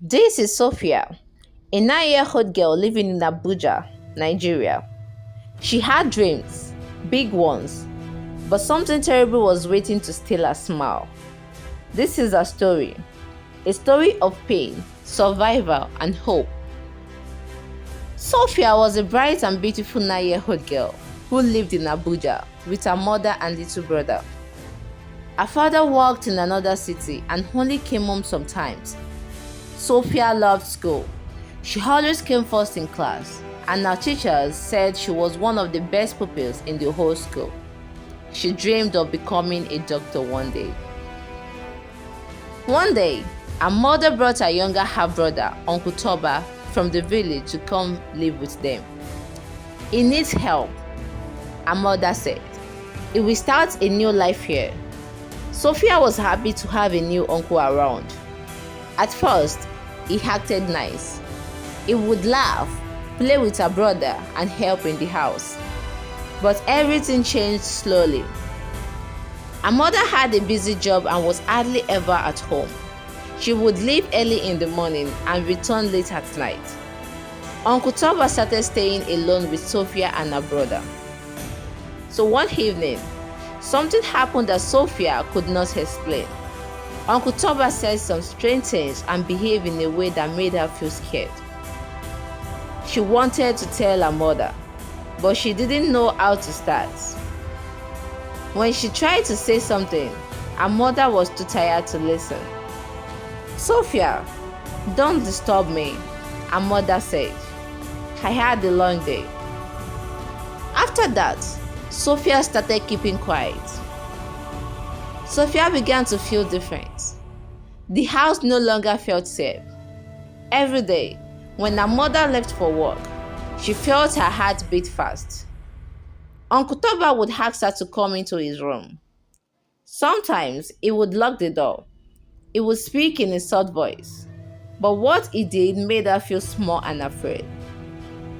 This is Sophia, a 9-year-old girl living in Abuja, Nigeria. She had dreams, big ones, but something terrible was waiting to steal her smile. This is her story, a story of pain, survival, and hope. Sophia was a bright and beautiful 9-year-old girl who lived in Abuja with her mother and little brother. Her father worked in another city and only came home sometimes. Sophia loved school. She always came first in class, and her teachers said she was one of the best pupils in the whole school. She dreamed of becoming a doctor one day. One day, her mother brought her younger half-brother, Uncle Toba, from the village to come live with them. He needs help, her mother said. He will start a new life here. Sophia was happy to have a new uncle around. At first, he acted nice. He would laugh, play with her brother, and help in the house. But everything changed slowly. Her mother had a busy job and was hardly ever at home. She would leave early in the morning and return late at night. Uncle Toba started staying alone with Sophia and her brother. So one evening, something happened that Sophia could not explain. Uncle Toba said some strange things and behaved in a way that made her feel scared. She wanted to tell her mother, but she didn't know how to start. When she tried to say something, her mother was too tired to listen. "Sophia, don't disturb me," her mother said. "I had a long day." After that, Sophia started keeping quiet. Sophia began to feel different. The house no longer felt safe. Every day, when her mother left for work, she felt her heart beat fast. Uncle Toba would ask her to come into his room. Sometimes he would lock the door. He would speak in a soft voice, but what he did made her feel small and afraid.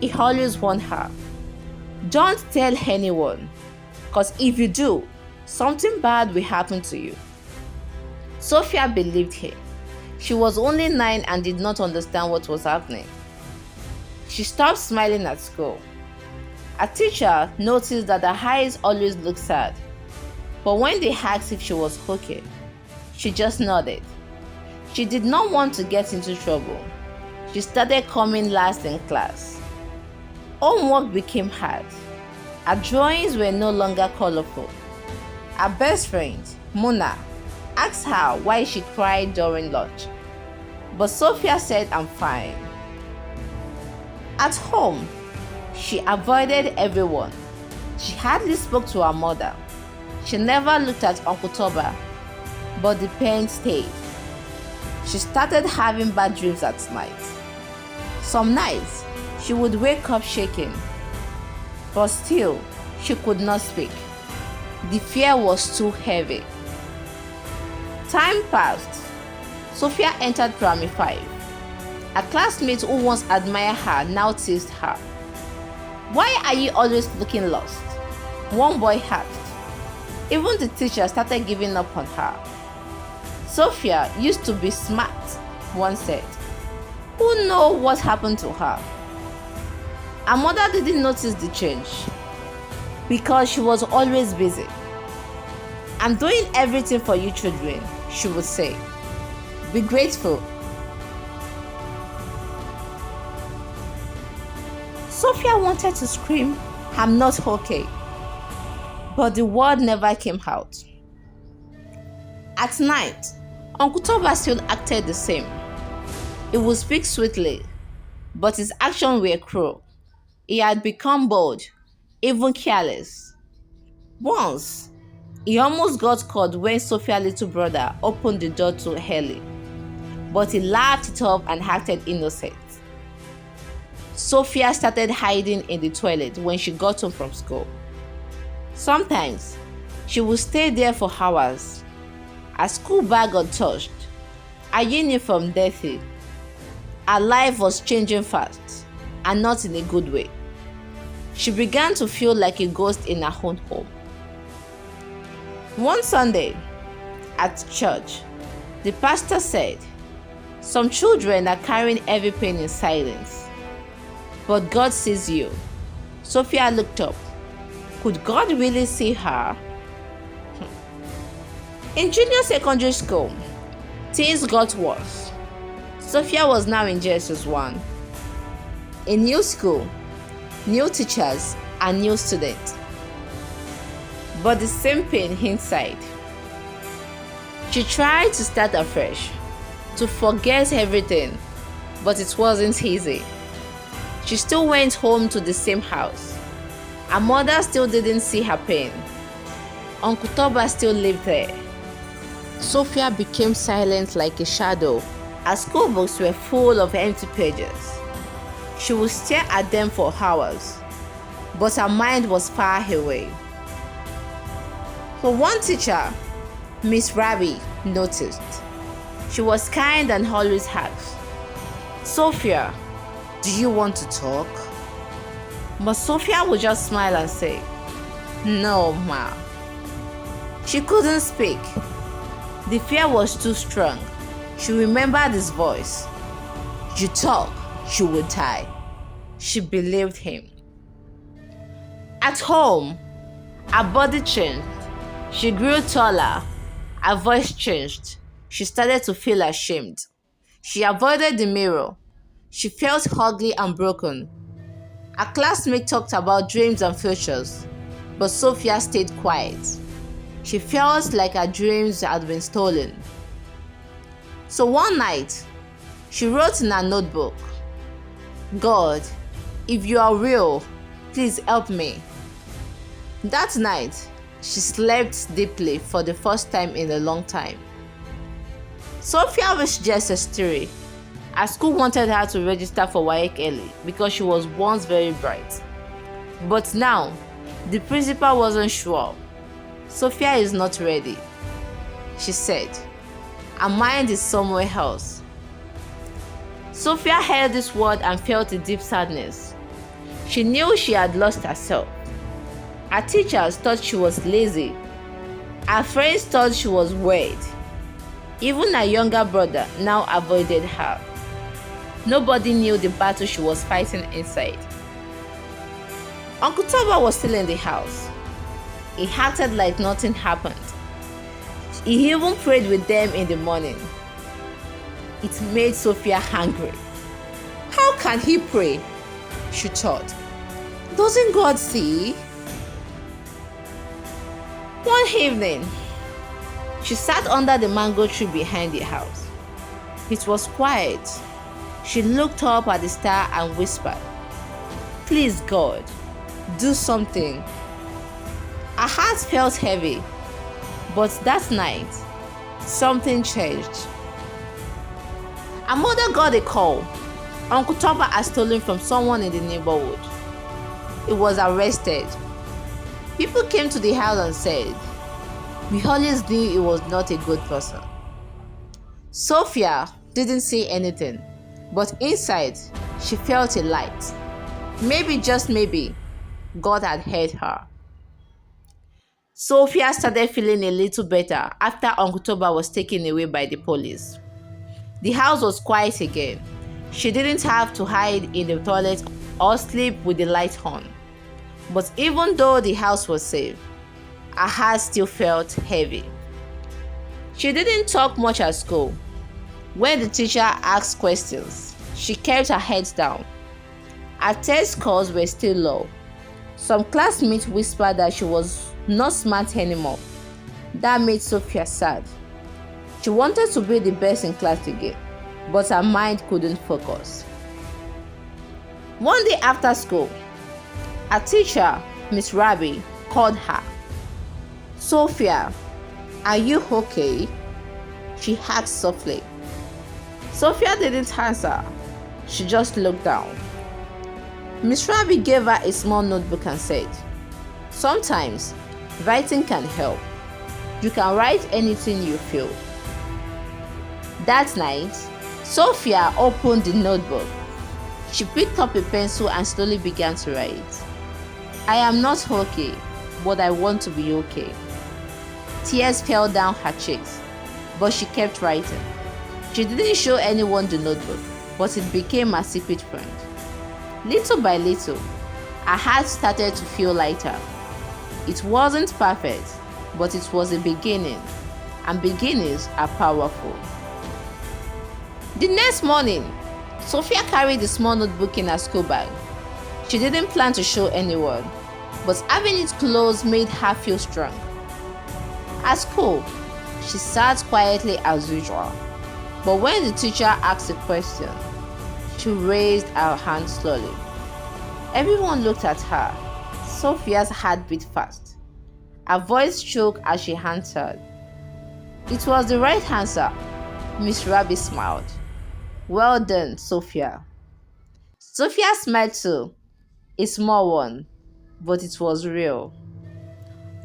He always warned her, "Don't tell anyone, because if you do, something bad will happen to you." Sophia believed him. She was only 9 and did not understand what was happening. She stopped smiling at school. A teacher noticed that her eyes always looked sad, but when they asked if she was okay, she just nodded. She did not want to get into trouble. She started coming last in class. Homework became hard. Her drawings were no longer colorful. Her best friend, Mona, asked her why she cried during lunch. But Sophia said, "I'm fine." At home, she avoided everyone. She hardly spoke to her mother. She never looked at Uncle Toba, but the pain stayed. She started having bad dreams at night. Some nights, she would wake up shaking, but still, she could not speak. The fear was too heavy. Time passed. Sophia entered primary 5. A classmate who once admired her now teased her. "Why are you always looking lost?" one boy asked. Even the teacher started giving up on her. "Sophia used to be smart," one said. Who knows what happened to her? Her mother didn't notice the change because she was always busy. "I'm doing everything for you children," she would say. "Be grateful." Sophia wanted to scream, "I'm not okay," but the word never came out. At night, Uncle Toba still acted the same. He would speak sweetly, but his actions were cruel. He had become bold, even careless. Once, he almost got caught when Sophia's little brother opened the door too early, but he laughed it off and acted innocent. Sophia started hiding in the toilet when she got home from school. Sometimes, she would stay there for hours. Her school bag untouched, her uniform dirty. Her life was changing fast, and not in a good way. She began to feel like a ghost in her own home. One Sunday, at church, the pastor said, Some children are carrying heavy pain in silence. But God sees you. Sophia looked up. Could God really see her? In junior secondary school, things got worse. Sophia was now in JSS1. A new school, new teachers, and new students. But the same pain inside. She tried to start afresh, to forget everything, but it wasn't easy. She still went home to the same house. Her mother still didn't see her pain. Uncle Toba still lived there. Sophia became silent like a shadow. Her school books were full of empty pages. She would stare at them for hours, but her mind was far away. For one teacher, Miss Rabi noticed. She was kind and always asked, "Sophia, do you want to talk?" But Sophia would just smile and say, "No, ma." She couldn't speak. The fear was too strong. She remembered his voice. "You talk, you will die." She believed him. At home, her body changed. She grew taller. Her voice changed. She started to feel ashamed. She avoided the mirror. She felt ugly and broken. Her classmates talked about dreams and futures, but Sophia stayed quiet. She felt like her dreams had been stolen. So one night, she wrote in her notebook, "God, if you are real, please help me." That night, she slept deeply for the first time in a long time. Sophia reached JSS3. Her school wanted her to register for WAEC early because she was once very bright. But now, the principal wasn't sure. "Sophia is not ready," she said. Her mind is somewhere else. Sophia heard this word and felt a deep sadness. She knew she had lost herself. Her teachers thought she was lazy. Her friends thought she was weird. Even her younger brother now avoided her. Nobody knew the battle she was fighting inside. Uncle Toba was still in the house. He acted like nothing happened. He even prayed with them in the morning. It made Sophia angry. How can he pray? She thought. Doesn't God see? One evening, she sat under the mango tree behind the house. It was quiet. She looked up at the star and whispered, "Please, God, do something." Her heart felt heavy, but that night, something changed. Her mother got a call. Uncle Toba had stolen from someone in the neighborhood. He was arrested. People came to the house and said, "We always knew he was not a good person." Sophia didn't say anything, but inside, she felt a light. Maybe, just maybe, God had heard her. Sophia started feeling a little better after Uncle Toba was taken away by the police. The house was quiet again. She didn't have to hide in the toilet or sleep with the light on. But even though the house was safe, her heart still felt heavy. She didn't talk much at school. When the teacher asked questions, she kept her head down. Her test scores were still low. Some classmates whispered that she was not smart anymore. That made Sophia sad. She wanted to be the best in class again, but her mind couldn't focus. One day after school, her teacher, Miss Rabi, called her. "Sophia, are you okay?" she asked softly. Sophia didn't answer. She just looked down. Miss Rabi gave her a small notebook and said, "Sometimes writing can help. You can write anything you feel." That night, Sophia opened the notebook. She picked up a pencil and slowly began to write. "I am not okay, but I want to be okay." Tears fell down her cheeks, but she kept writing. She didn't show anyone the notebook, but it became a secret friend. Little by little, her heart started to feel lighter. It wasn't perfect, but it was a beginning, and beginnings are powerful. The next morning, Sophia carried the small notebook in her school bag. She didn't plan to show anyone, but having it close made her feel strong. At school, she sat quietly as usual, but when the teacher asked a question, she raised her hand slowly. Everyone looked at her. Sophia's heart beat fast. Her voice shook as she answered. It was the right answer. Miss Rabi smiled. Well done, Sophia. Sophia smiled too, a small one, but it was real.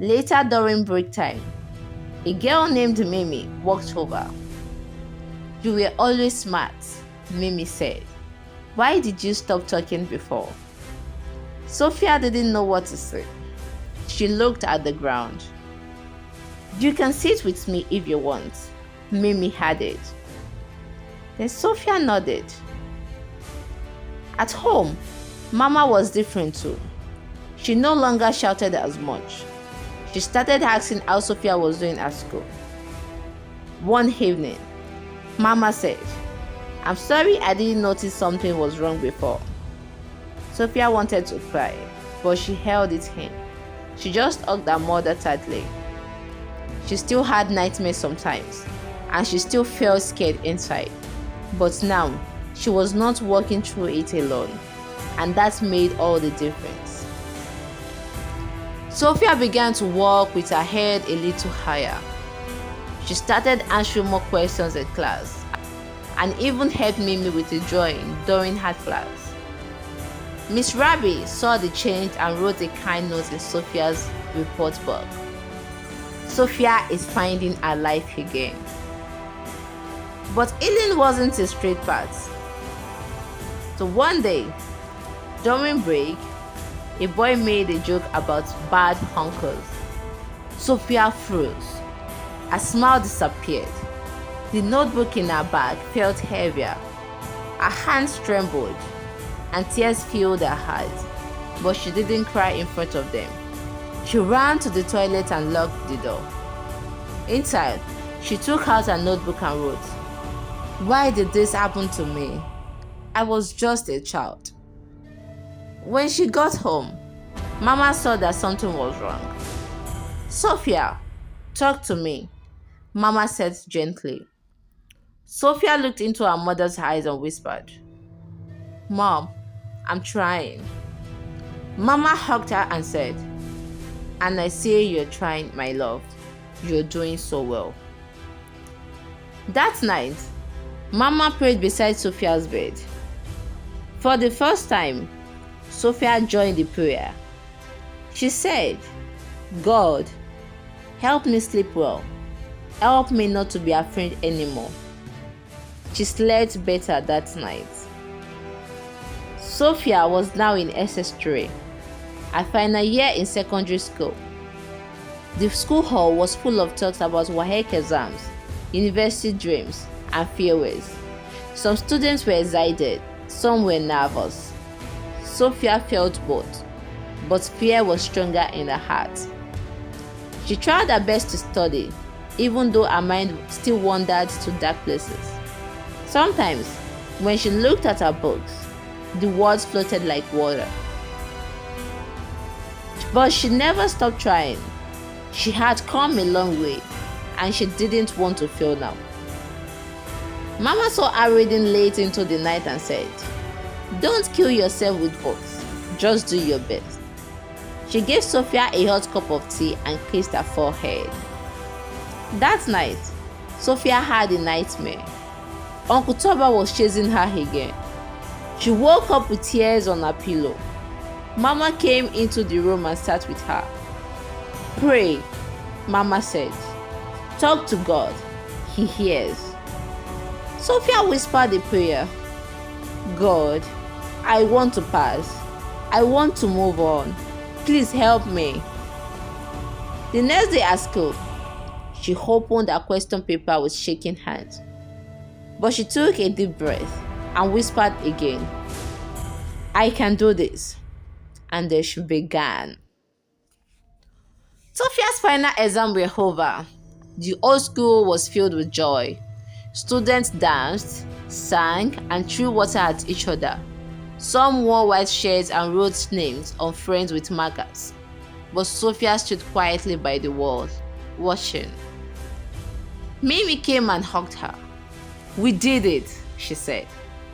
Later during break time, a girl named Mimi walked over. You were always smart, Mimi said. Why did you stop talking before? Sophia didn't know what to say. She looked at the ground. You can sit with me if you want, Mimi added. Then Sophia nodded. At home, Mama was different too. She no longer shouted as much. She started asking how Sophia was doing at school. One evening, Mama said, I'm sorry I didn't notice something was wrong before. Sophia wanted to cry, but she held it in. She just hugged her mother tightly. She still had nightmares sometimes, and she still felt scared inside. But now, she was not walking through it alone, and that made all the difference. Sophia began to walk with her head a little higher. She started answering more questions in class, and even helped Mimi with a drawing during her class. Miss Rabi saw the change and wrote a kind note in Sophia's report book. Sophia is finding her life again. But healing wasn't a straight path. So one day, during break, a boy made a joke about bad uncles. Sophia froze. Her smile disappeared. The notebook in her bag felt heavier. Her hands trembled, and tears filled her heart. But she didn't cry in front of them. She ran to the toilet and locked the door. Inside, she took out her notebook and wrote, Why did this happen to me? I was just a child. When she got home, Mama saw that something was wrong. Sophia, talk to me, Mama said gently. Sophia looked into her mother's eyes and whispered, Mom, I'm trying. Mama hugged her and said, And I say you're trying, my love. You're doing so well. That night, Mama prayed beside Sophia's bed. For the first time, Sophia joined the prayer. She said, God, help me sleep well. Help me not to be afraid anymore. She slept better that night. Sophia was now in SS3, her final year in secondary school. The school hall was full of talks about WAEC exams, university dreams, and farewells. Some students were excited, some were nervous. Sophia felt both, but fear was stronger in her heart. She tried her best to study, even though her mind still wandered to dark places. Sometimes, when she looked at her books, the words floated like water. But she never stopped trying. She had come a long way, and she didn't want to fail now. Mama saw her reading late into the night and said, Don't kill yourself with books, just do your best. She gave Sophia a hot cup of tea and kissed her forehead. That night, Sophia had a nightmare. Uncle Toba was chasing her again. She woke up with tears on her pillow. Mama came into the room and sat with her. Pray, Mama said. Talk to God. He hears. Sophia whispered a prayer. God, I want to pass. I want to move on. Please help me. The next day at school, she opened her question paper with shaking hands. But she took a deep breath and whispered again, "I can do this." And then she began. Sophia's final exam were over. The old school was filled with joy. Students danced, sang, and threw water at each other. Some wore white shirts and wrote names on friends with markers. But Sophia stood quietly by the wall, watching. Mimi came and hugged her. "We did it," she said,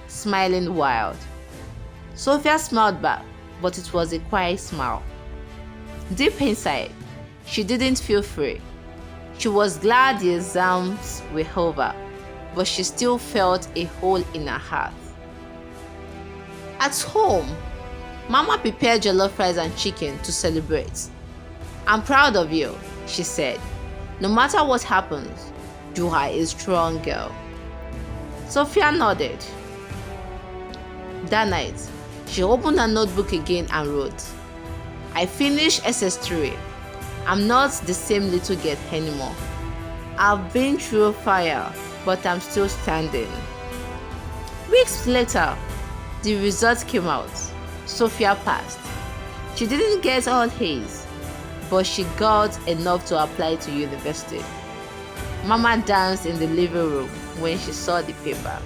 smiling wild. Sophia smiled back, but it was a quiet smile. Deep inside, she didn't feel free. She was glad the exams were over, but she still felt a hole in her heart. At home, Mama prepared jollof rice and chicken to celebrate. "I'm proud of you," she said. "No matter what happens, you are a strong girl." Sophia nodded. That night, she opened her notebook again and wrote, "I finished SS3. I'm not the same little girl anymore. I've been through fire, but I'm still standing." Weeks later, the results came out. Sophia passed. She didn't get all A's, but she got enough to apply to university. Mama danced in the living room when she saw the paper.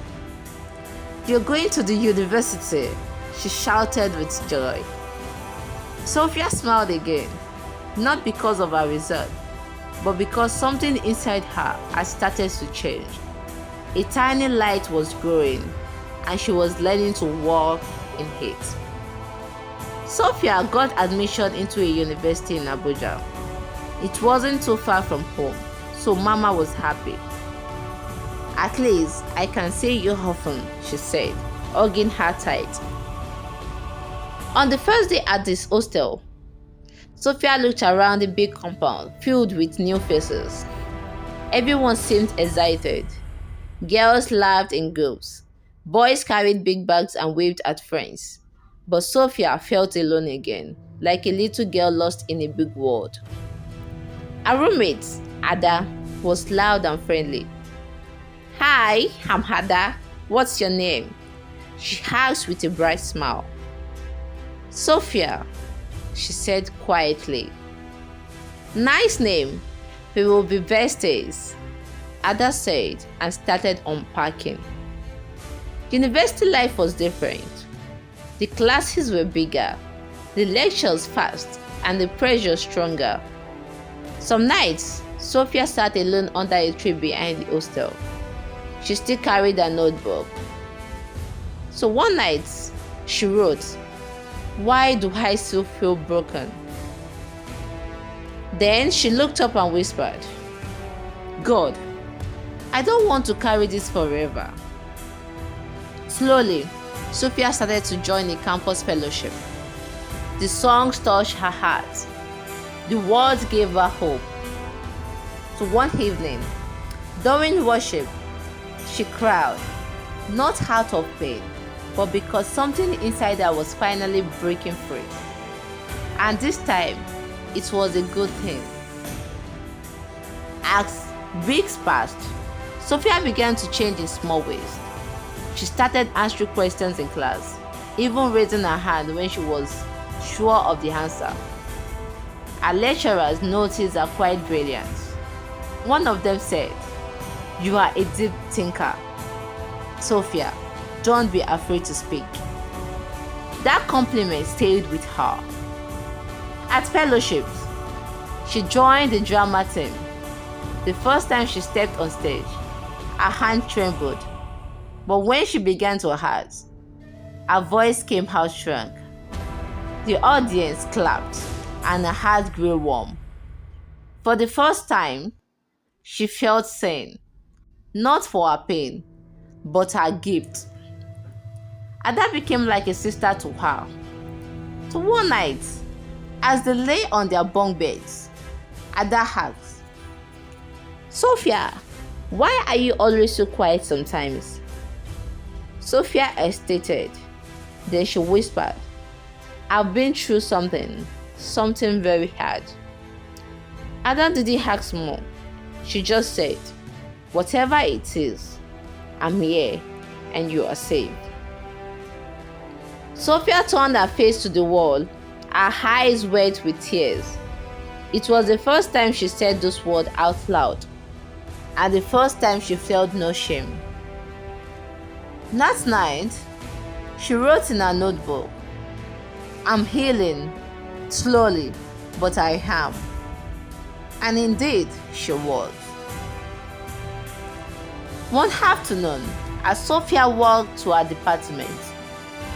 "You're going to the university," she shouted with joy. Sophia smiled again, not because of her result, but because something inside her had started to change. A tiny light was growing, and she was learning to walk in it. Sophia got admission into a university in Abuja. It wasn't too far from home, so Mama was happy. "At least I can see you often," she said, hugging her tight. On the first day at this hostel, Sophia looked around the big compound filled with new faces. Everyone seemed excited. Girls laughed in groups. Boys carried big bags and waved at friends. But Sophia felt alone again, like a little girl lost in a big world. Her roommate, Ada, was loud and friendly. "Hi, I'm Ada. What's your name?" she asked with a bright smile. "Sophia," she said quietly. "Nice name. We will be besties," Ada said and started unpacking. University life was different. The classes were bigger, the lectures fast, and the pressure stronger. Some nights, Sophia sat alone under a tree behind the hostel. She still carried her notebook. So one night, she wrote, "Why do I still feel broken?" Then she looked up and whispered, "God, I don't want to carry this forever." Slowly, Sophia started to join a campus fellowship. The songs touched her heart. The words gave her hope. So one evening, during worship, she cried, not out of pain, but because something inside her was finally breaking free. And this time, it was a good thing. As weeks passed, Sophia began to change in small ways. She started answering questions in class, even raising her hand when she was sure of the answer. Her lecturers noticed her quiet brilliance. One of them said, "You are a deep thinker. Sophia, don't be afraid to speak." That compliment stayed with her. At fellowships, she joined the drama team. The first time she stepped on stage, her hand trembled. But when she began to act, her voice came out strong. The audience clapped and her heart grew warm. For the first time, she felt seen, not for her pain, but her gift. Ada became like a sister to her. So one night, as they lay on their bunk beds, Ada asked, "Sophia, why are you always so quiet sometimes?" Sophia hesitated. Then she whispered, "I've been through something very hard." Ada didn't ask more. She just said, "Whatever it is, I'm here and you are safe. Sophia turned her face to the wall, her eyes wet with tears. It was the first time she said those words out loud, and the first time she felt no shame. That night, she wrote in her notebook, I'm healing, slowly, but I am. And indeed, she was. One afternoon, as Sophia walked to her department,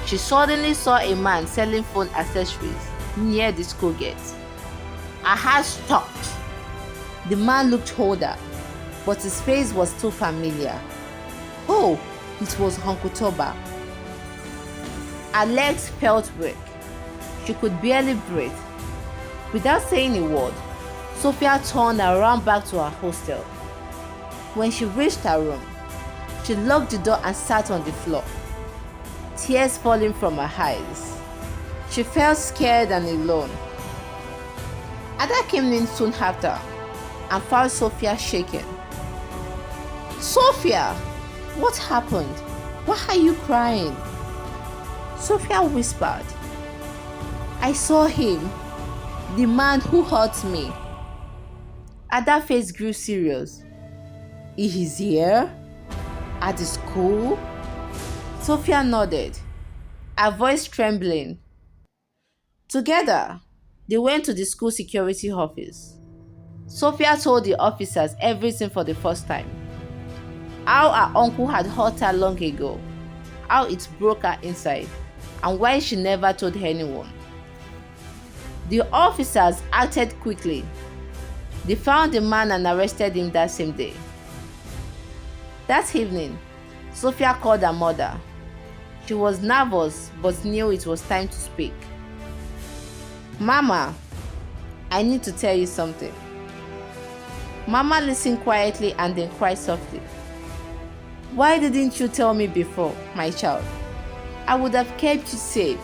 she suddenly saw a man selling phone accessories near the school gate. Her heart stopped. The man looked older, but his face was still familiar. Oh, it was Uncle Toba. Her legs felt weak. She could barely breathe. Without saying a word, Sophia turned and ran back to her hostel. When she reached her room, she locked the door and sat on the floor, tears falling from her eyes. She felt scared and alone. Ada came in soon after and found Sophia shaking. Sophia, what happened? Why are you crying? Sophia whispered, I saw him, the man who hurt me. Ada's face grew serious. He is here? At the school? Sophia nodded, her voice trembling. Together, they went to the school security office. Sophia told the officers everything for the first time. How her uncle had hurt her long ago, how it broke her inside, and why she never told anyone. The officers acted quickly. They found the man and arrested him that same day. That evening, Sophia called her mother. She was nervous but knew it was time to speak. Mama, I need to tell you something. Mama listened quietly and then cried softly. Why didn't you tell me before, my child? I would have kept you safe.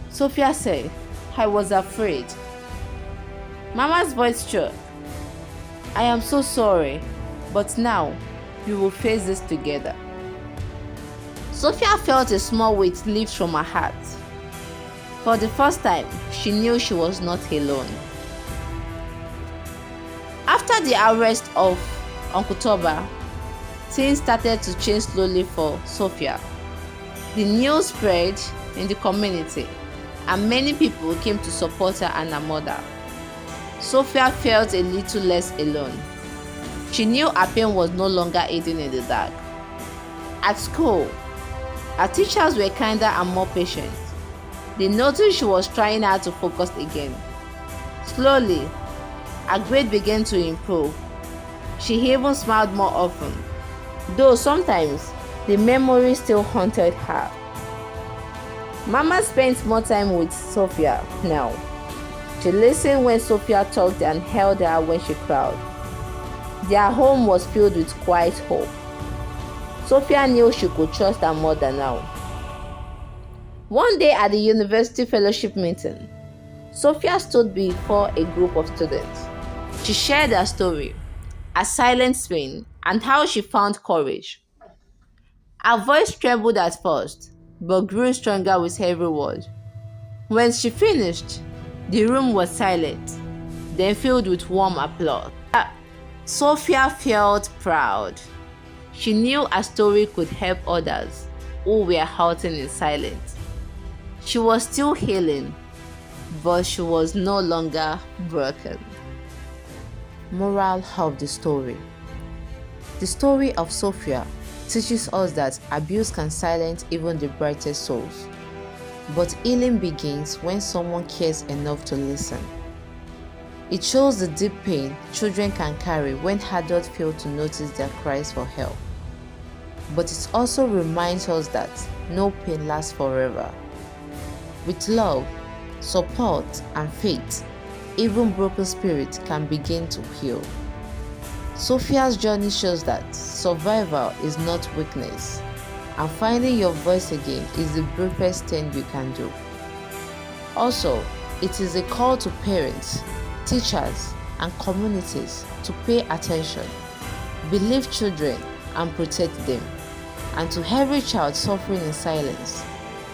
Sophia said, I was afraid. Mama's voice shook. I am so sorry, but now we will face this together. Sophia felt a small weight lift from her heart. For the first time, she knew she was not alone. After the arrest of Uncle Toba, things started to change slowly for Sophia. The news spread in the community, and many people came to support her and her mother. Sophia felt a little less alone. She knew her pain was no longer hidden in the dark. At school, her teachers were kinder and more patient. They noticed she was trying hard to focus again. Slowly, her grade began to improve. She even smiled more often, though sometimes the memory still haunted her. Mama spent more time with Sophia now. She listened when Sophia talked and held her when she cried. Their home was filled with quiet hope. Sophia knew she could trust her mother now. One day at the university fellowship meeting, Sophia stood before a group of students. She shared her story, her silent pain, and how she found courage. Her voice trembled at first, but grew stronger with every word. When she finished, the room was silent, then filled with warm applause. Sophia felt proud. She knew her story could help others who were hurting in silence. She was still healing, but she was no longer broken. Moral of the story. The story of Sophia teaches us that abuse can silence even the brightest souls. But healing begins when someone cares enough to listen. It shows the deep pain children can carry when adults fail to notice their cries for help. But it also reminds us that no pain lasts forever. With love, support, and faith, even broken spirits can begin to heal. Sophia's journey shows that survival is not weakness, and finding your voice again is the bravest thing you can do. Also, it is a call to parents, teachers, and communities to pay attention, believe children, and protect them. And to every child suffering in silence,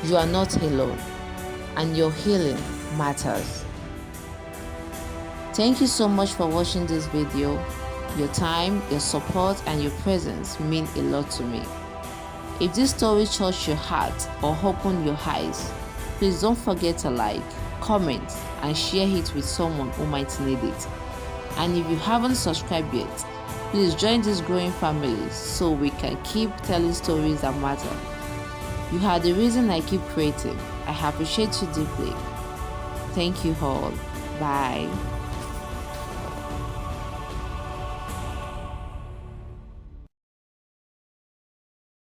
you are not alone, and your healing matters. Thank you so much for watching this video. Your time, your support, and your presence mean a lot to me. If this story touched your heart or opened your eyes, please don't forget to like, comment, and share it with someone who might need it. And if you haven't subscribed yet, please join this growing family so we can keep telling stories that matter. You are the reason I keep creating. I appreciate you deeply. Thank you all. Bye.